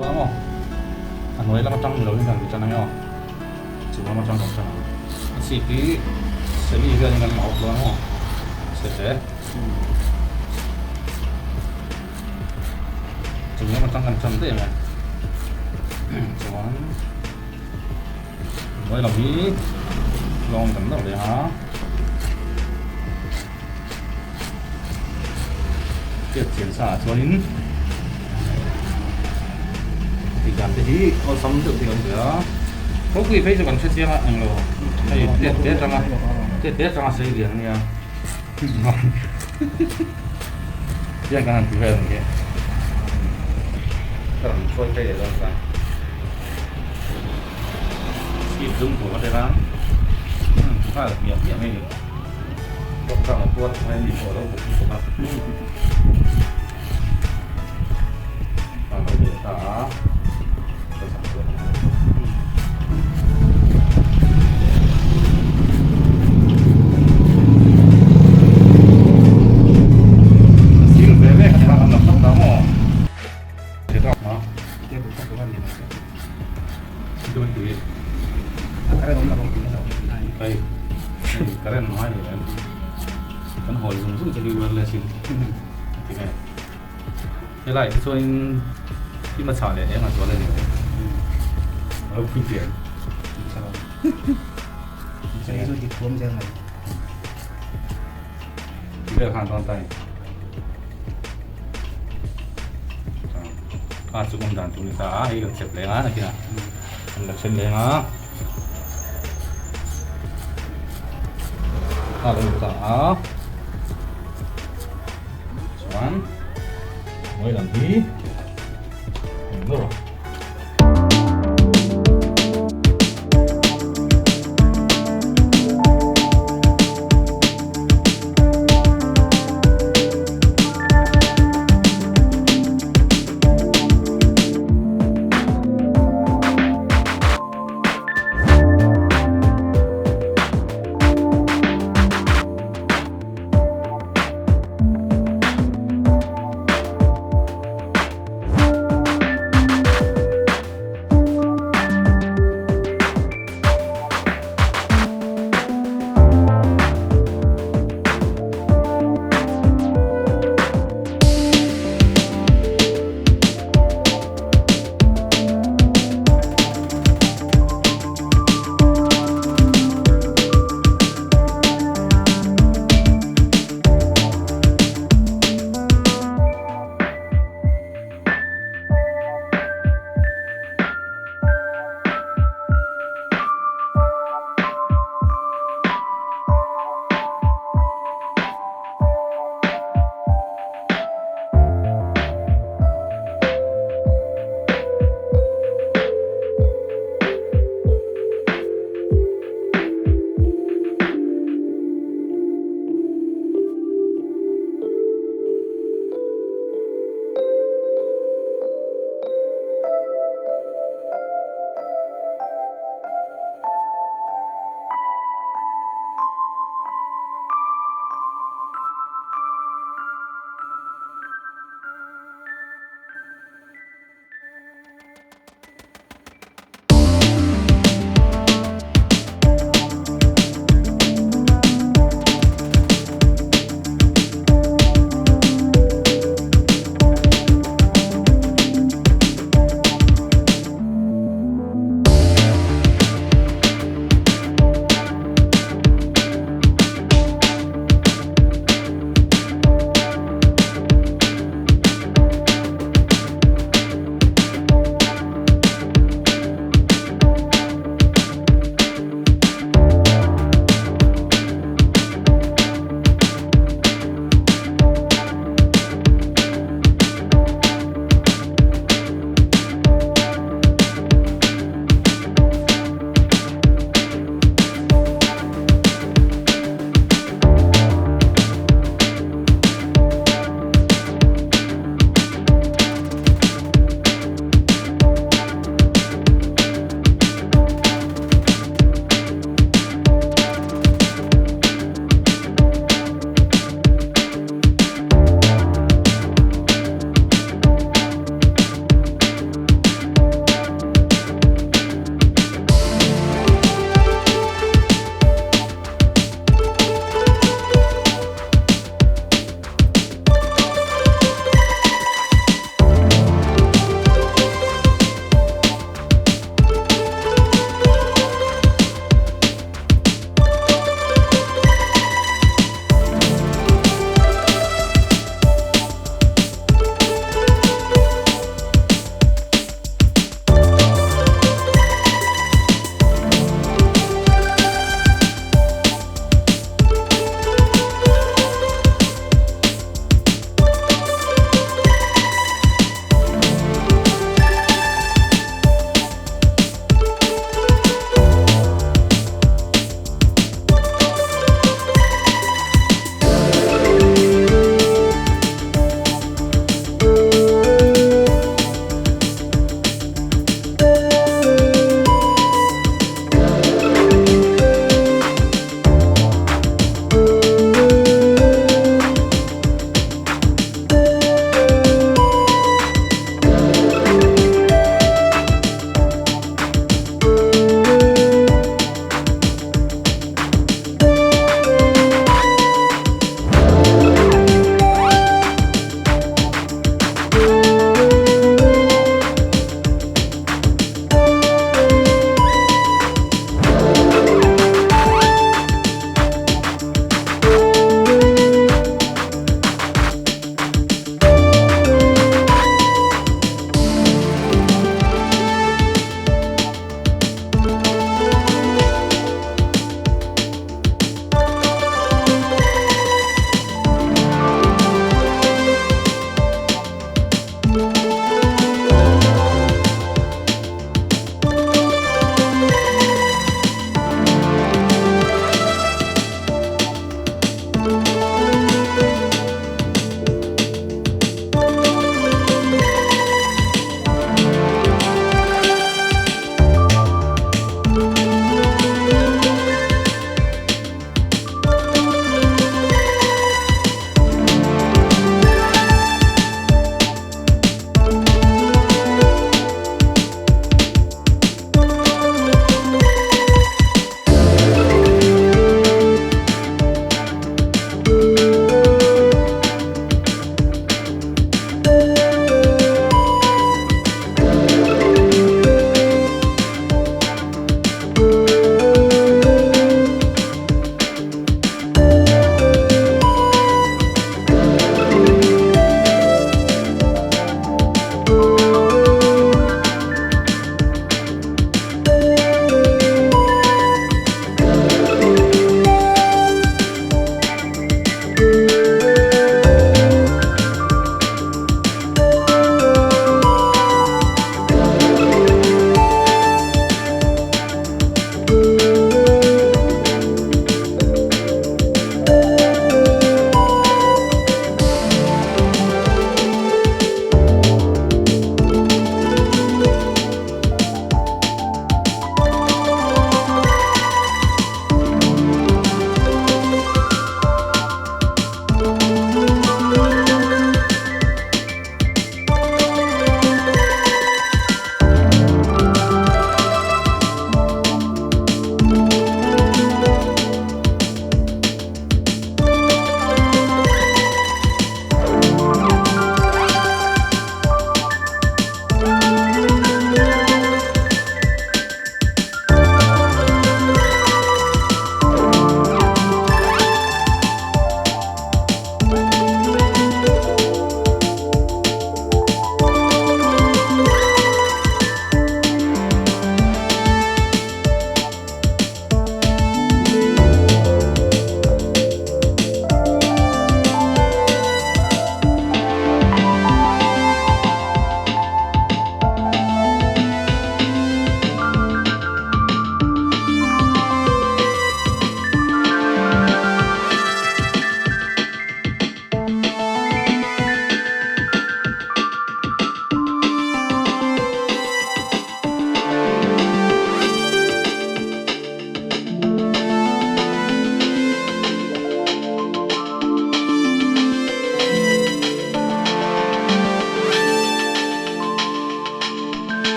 mo anh nói là 100 lâu nên cho nó chỉ có 100 đồng cho nó chỉ tí sẽ đi ra những cái mẫu đó không sẽ chỉ có 100 đấy mà cho nói là bí lòng tầm đâu đấy hả tiết triển xả cho đến thì cảm thấy có sống được thì còn nữa có quý phí cho bạn xuất ra anh lo hay tiết trong xây dựng nha yang kanan quý phí này cái làm phơi cái đó là kịp dung của cái đó khá là nhiều này có cả một cuốn hay gì của đó cũng có và nó để cả keren mahal ya kan hol langsung jadi lesin oke ya lah itu soalnyaที่มาฉาเลยเอ๊ะมาตัวเลยเนี่ยเราคุยเปลี่ยนใช่สุดที่ผมจะไงเรื่องขั้นตอนใต้อาจุกมันดันจุนิตาไอ้กันเจ็บเลยนะที่น่ะมันลักษณะเลยนะkalau kita cuman mulai nanti mundur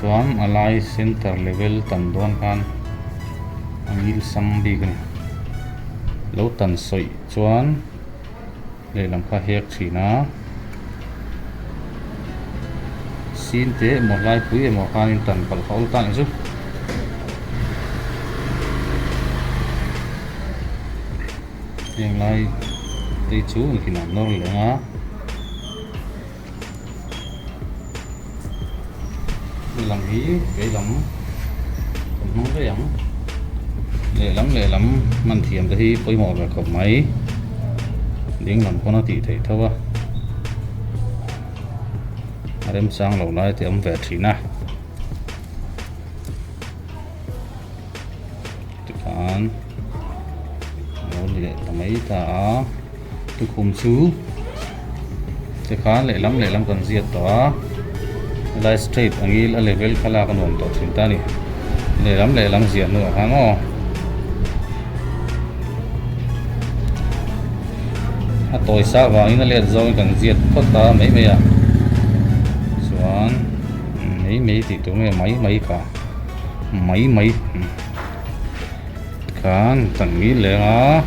chuan alai center level tan don khan angil sam bi kani lo tan soi chuan leilam kha hek thina sin te mo lai pui emo khan in tan pal khaul tan chu yang lai te chu kina nor lenga làm hí cái lắm không cái lắm lệ lắm mình thiềm thì bơi mò về cổng máy đến làm con nó tỉ thể thôi à đem sang lầu lại thì ông về chỉ na thực hành nó lệ tầm mấy ta tôi cùng chú thực hành lệ lắm còn diệt đó lai straight angil a level khala kan om to thinta ni le lam zia no hango a toy sa wa in le zo kan ziat khota mai mai a chuan mai ti tu me mai ka mai kan tan mi le a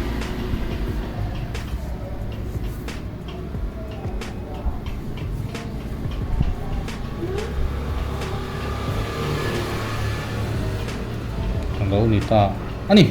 lâu ni ta ani